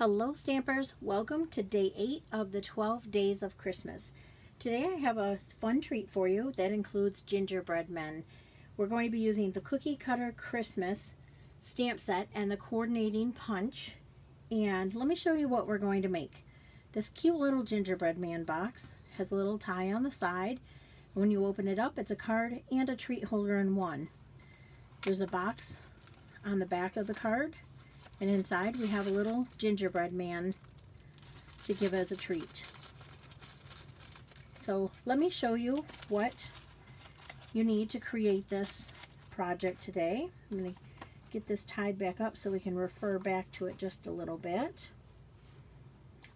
Hello Stampers, welcome to day 8 of the 12 days of Christmas. Today I have a fun treat for you that includes gingerbread men. We're going to be using the Cookie Cutter Christmas stamp set and the coordinating punch. And let me show you what we're going to make. This cute little gingerbread man box has a little tie on the side. When you open it up, it's a card and a treat holder in one. There's a box on the back of the card. And inside we have a little gingerbread man to give as a treat. So let me show you what you need to create this project today. I'm going to get this tied back up so we can refer back to it just a little bit.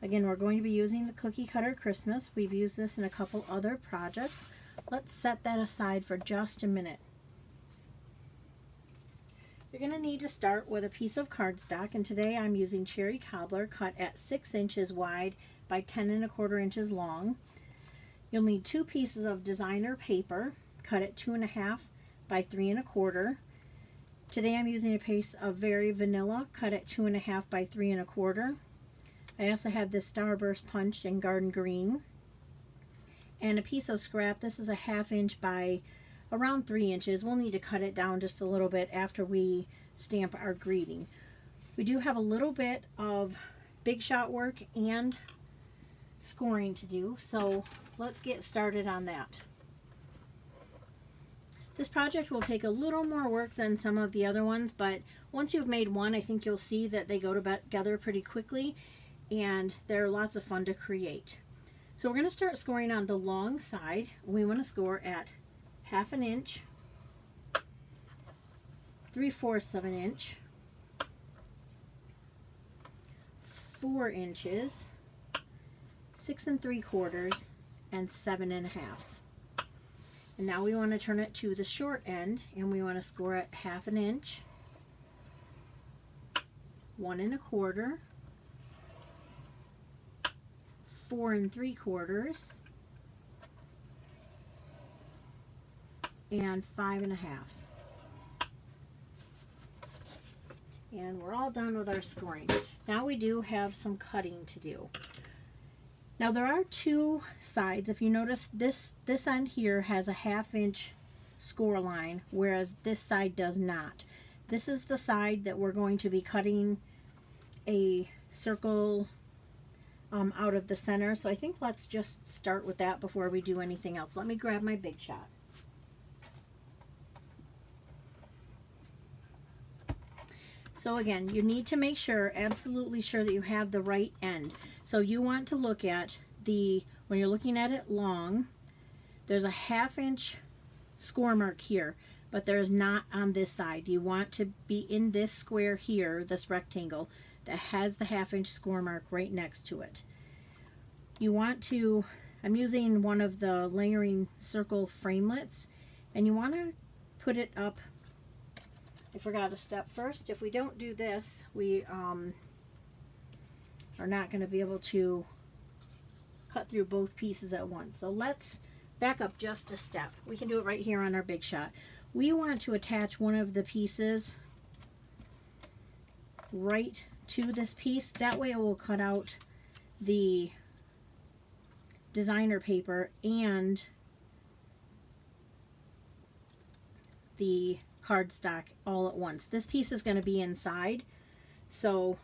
Again, we're going to be using the Cookie Cutter Christmas. We've used this in a couple other projects. Let's set that aside for just a minute. You're going to need to start with a piece of cardstock, and today I'm using Cherry Cobbler cut at 6 inches wide by 10 1/4 inches long. You'll need 2 pieces of designer paper cut at 2 1/2 by 3 1/4. Today I'm using a piece of Very Vanilla cut at 2 1/2 by 3 1/4. I also have this Starburst punch in Garden Green. And a piece of scrap. This is a 1/2 inch by around 3 inches. We'll need to cut it down just a little bit after we stamp our greeting. We do have a little bit of big shot work and scoring to do, so let's get started on that. This project will take a little more work than some of the other ones, but once you've made one, I think you'll see that they go together pretty quickly and they're lots of fun to create. So we're going to start scoring on the long side. We want to score at 1/2 inch, 3/4 of an inch, 4 inches, 6 3/4, and 7 1/2. And now we want to turn it to the short end, and we want to score at 1/2 inch, 1 1/4, 4 3/4, and 5 1/2. And we're all done with our scoring. Now we do have some cutting to do. Now there are 2 sides. If you notice, this end here has a 1/2 inch score line, whereas this side does not. This is the side that we're going to be cutting a circle out of the center. So I think let's just start with that before we do anything else. Let me grab my Big Shot. So again, you need to make sure, absolutely sure, that you have the right end. So you want to look at when you're looking at it long, there's a 1/2 inch score mark here, but there's not on this side. You want to be in this square here, this rectangle, that has the 1/2 inch score mark right next to it. You want to, I'm using one of the layering circle framelits, and you want to put it up. I forgot a step first. If we don't do this, we are not going to be able to cut through both pieces at once. So let's back up just a step. We can do it right here on our Big Shot. We want to attach one of the pieces right to this piece. That way it will cut out the designer paper and the cardstock all at once. This piece is going to be inside, so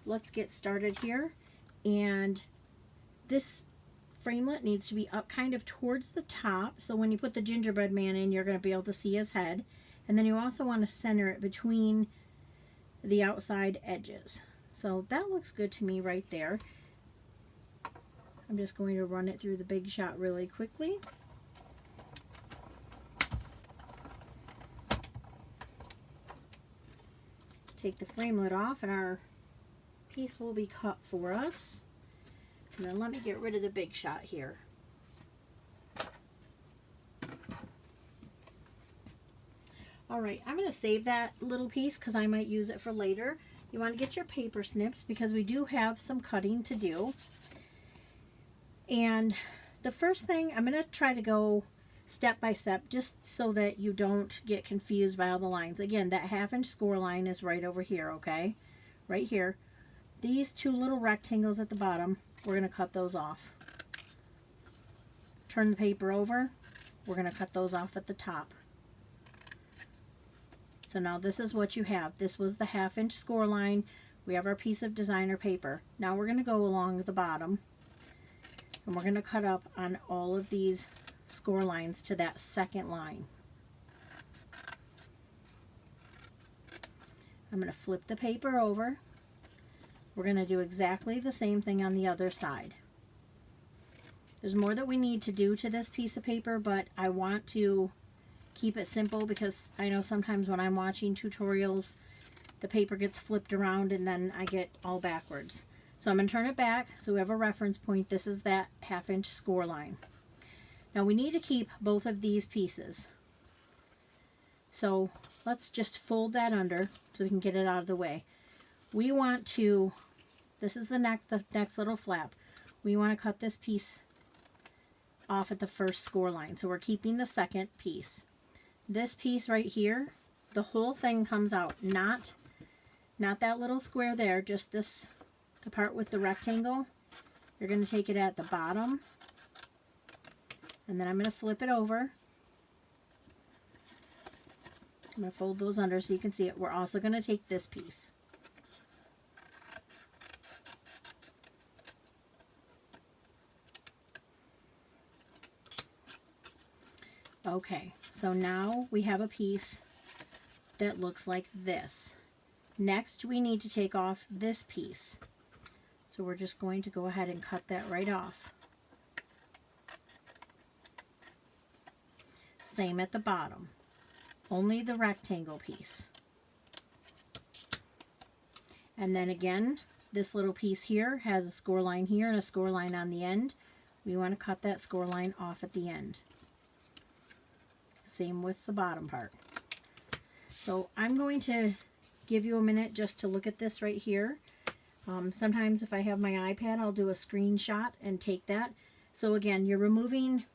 let's get started here. And this framelit needs to be up kind of towards the top, so when you put the gingerbread man in, you're going to be able to see his head. And then you also want to center it between the outside edges. So that looks good to me right there. I'm just going to run it through the Big Shot really quickly. Take the framelit off and our piece will be cut for us. And then let me get rid of the Big Shot here. Alright, I'm going to save that little piece because I might use it for later. You want to get your paper snips because we do have some cutting to do. And the first thing, I'm going to try to go step by step, just so that you don't get confused by all the lines. Again, that 1/2 inch score line is right over here, okay? Right here. These two little rectangles at the bottom, we're going to cut those off. Turn the paper over, we're going to cut those off at the top. So now this is what you have. This was the 1/2 inch score line. We have our piece of designer paper. Now we're going to go along the bottom, and we're going to cut up on all of these score lines to that second line. I'm going to flip the paper over. We're going to do exactly the same thing on the other side. There's more that we need to do to this piece of paper, but I want to keep it simple because I know sometimes when I'm watching tutorials, the paper gets flipped around and then I get all backwards. So I'm going to turn it back so we have a reference point. This is that 1/2 inch score line. Now we need to keep both of these pieces. So let's just fold that under so we can get it out of the way. We want to, this is the next little flap. We want to cut this piece off at the first score line. So we're keeping the second piece. This piece right here, the whole thing comes out, not that little square there, just this, the part with the rectangle. You're going to take it at the bottom, and then I'm going to flip it over. I'm going to fold those under so you can see it. We're also going to take this piece. Okay, so now we have a piece that looks like this. Next, we need to take off this piece. So we're just going to go ahead and cut that right off. Same at the bottom, only the rectangle piece. And then again, this little piece here has a score line here and a score line on the end. We want to cut that score line off at the end. Same with the bottom part. So I'm going to give you a minute just to look at this right here. Sometimes if I have my iPad, I'll do a screenshot and take that. So again, you're removing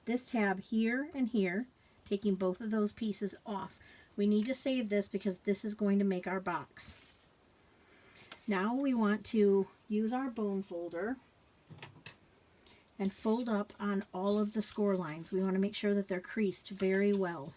this tab here and here, taking both of those pieces off. We need to save this because this is going to make our box. Now we want to use our bone folder and fold up on all of the score lines. We want to make sure that they're creased very well.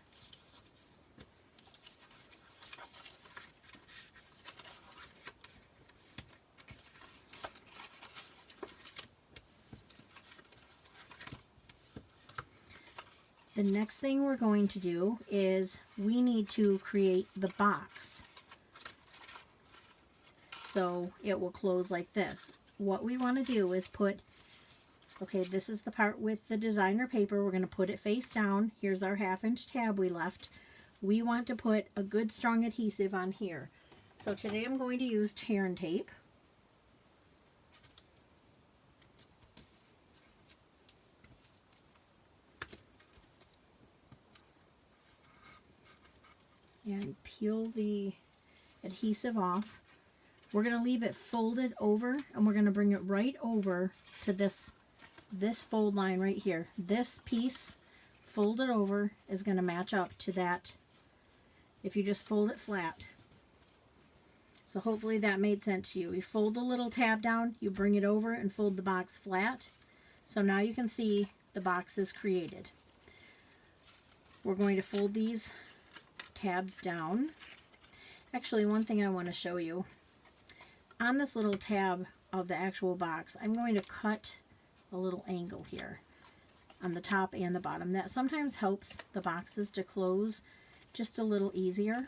The next thing we're going to do is we need to create the box. So it will close like this. What we want to do is put, okay, this is the part with the designer paper. We're going to put it face down. Here's our 1/2 inch tab we left. We want to put a good strong adhesive on here. So today I'm going to use tear and tape. And peel the adhesive off. We're going to leave it folded over, and we're going to bring it right over to this fold line right here. This piece folded over is going to match up to that if you just fold it flat. So hopefully that made sense to you. You fold the little tab down, you bring it over and fold the box flat. So now you can see the box is created. We're going to fold these tabs down. Actually, one thing I want to show you. On this little tab of the actual box, I'm going to cut a little angle here on the top and the bottom. That sometimes helps the boxes to close just a little easier.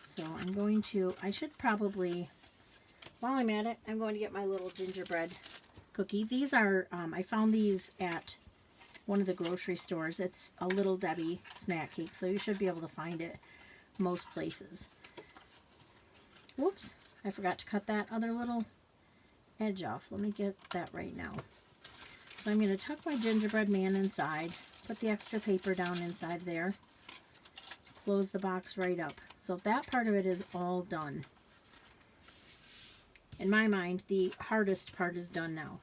So I'm going to, I should probably, while I'm at it, I'm going to get my little gingerbread cookie. These are, I found these at one of the grocery stores. It's a Little Debbie snack cake, so you should be able to find it most places. Whoops, I forgot to cut that other little edge off. Let me get that right now. So I'm going to tuck my gingerbread man inside, put the extra paper down inside there, close the box right up. So that part of it is all done. in my mind, the hardest part is done now.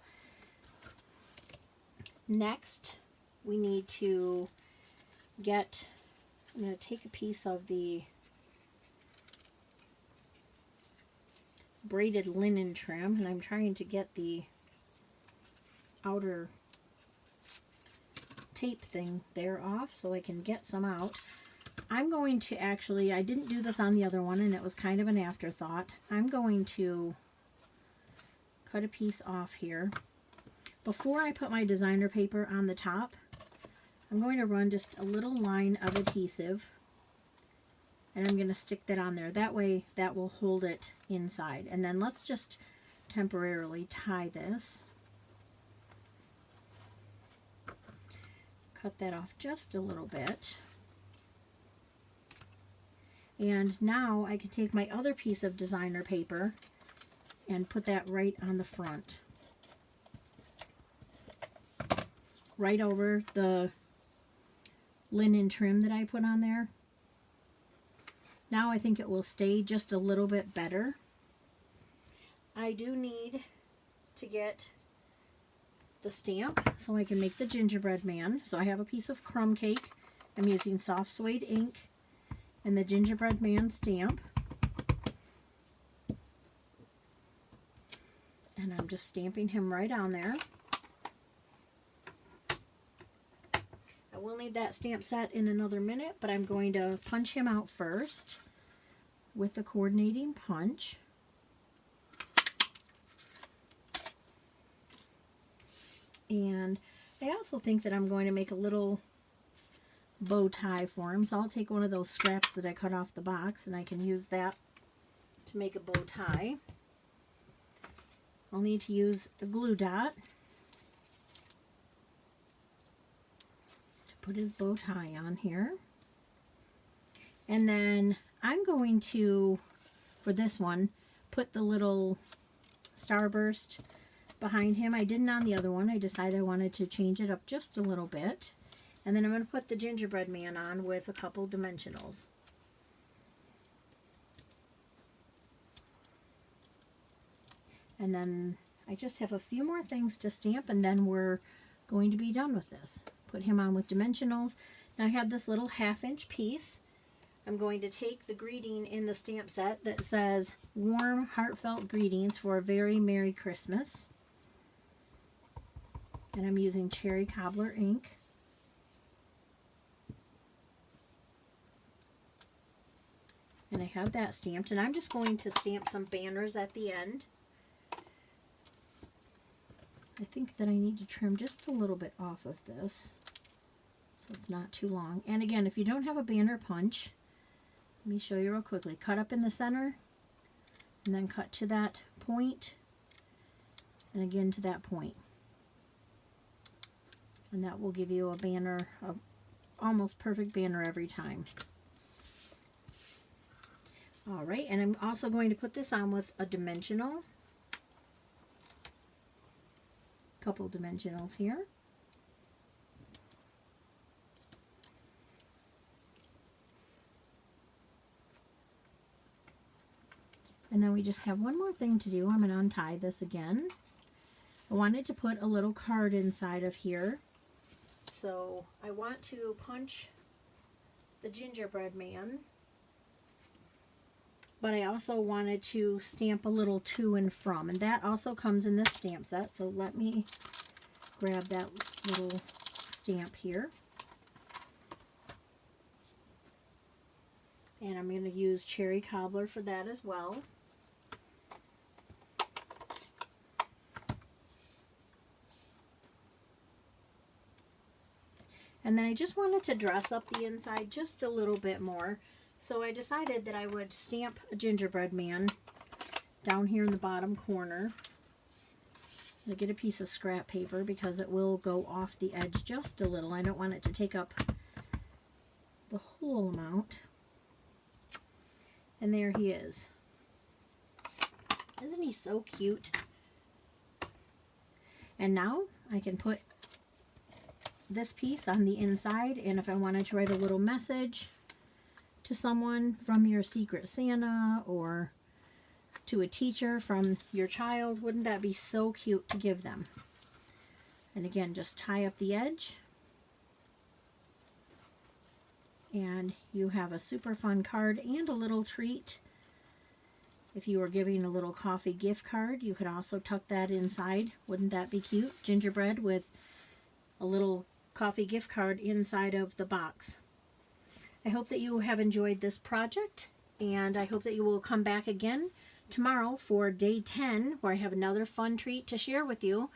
Next, we need to get, I'm going to take a piece of the braided linen trim, and I'm trying to get the outer tape thing there off so I can get some out. I'm going to actually, I didn't do this on the other one and it was kind of an afterthought. I'm going to cut a piece off here. Before I put my designer paper on the top, I'm going to run just a little line of adhesive and I'm going to stick that on there. That way that will hold it inside. And then let's just temporarily tie this. Cut that off just a little bit. And now I can take my other piece of designer paper and put that right on the front. Right over the linen trim that I put on there. Now I think it will stay just a little bit better. I do need to get the stamp so I can make the gingerbread man. So I have a piece of crumb cake. I'm using soft suede ink and the gingerbread man stamp. And I'm just stamping him right on there. I will need that stamp set in another minute, but I'm going to punch him out first with the coordinating punch. And I also think that I'm going to make a little bow tie for him. So I'll take one of those scraps that I cut off the box and I can use that to make a bow tie. I'll need to use the glue dot to put his bow tie on here. And then I'm going to, for this one, put the little starburst behind him. I didn't on the other one. I decided I wanted to change it up just a little bit. And then I'm going to put the gingerbread man on with a couple dimensionals. And then I just have a few more things to stamp and then we're going to be done with this. Put him on with dimensionals. Now I have this little 1/2-inch piece. I'm going to take the greeting in the stamp set that says, "Warm, heartfelt greetings for a very Merry Christmas." And I'm using cherry cobbler ink. And I have that stamped, and I'm just going to stamp some banners at the end. I think that I need to trim just a little bit off of this so it's not too long. And again, if you don't have a banner punch, let me show you real quickly. Cut up in the center and then cut to that point and again to that point. And that will give you a banner, a almost perfect banner every time. Alright, and I'm also going to put this on with a dimensional. Couple dimensionals here. And then we just have one more thing to do. I'm going to untie this again. I wanted to put a little card inside of here. So I want to punch the gingerbread man. But I also wanted to stamp a little to and from. And that also comes in this stamp set. So let me grab that little stamp here. And I'm going to use cherry cobbler for that as well. And then I just wanted to dress up the inside just a little bit more. So I decided that I would stamp a gingerbread man down here in the bottom corner. I'll get a piece of scrap paper because it will go off the edge just a little. I don't want it to take up the whole amount. And there he is. Isn't he so cute? And now I can put this piece on the inside, and if I wanted to write a little message to someone from your Secret Santa or to a teacher from your child. Wouldn't that be so cute to give them? And again, just tie up the edge. And you have a super fun card and a little treat. If you were giving a little coffee gift card, you could also tuck that inside. Wouldn't that be cute? Gingerbread with a little coffee gift card inside of the box. I hope that you have enjoyed this project, and I hope that you will come back again tomorrow for day 10, where I have another fun treat to share with you.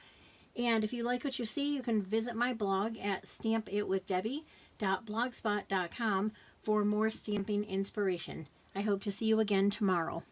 And if you like what you see, you can visit my blog at stampitwithdebbie.blogspot.com for more stamping inspiration. I hope to see you again tomorrow.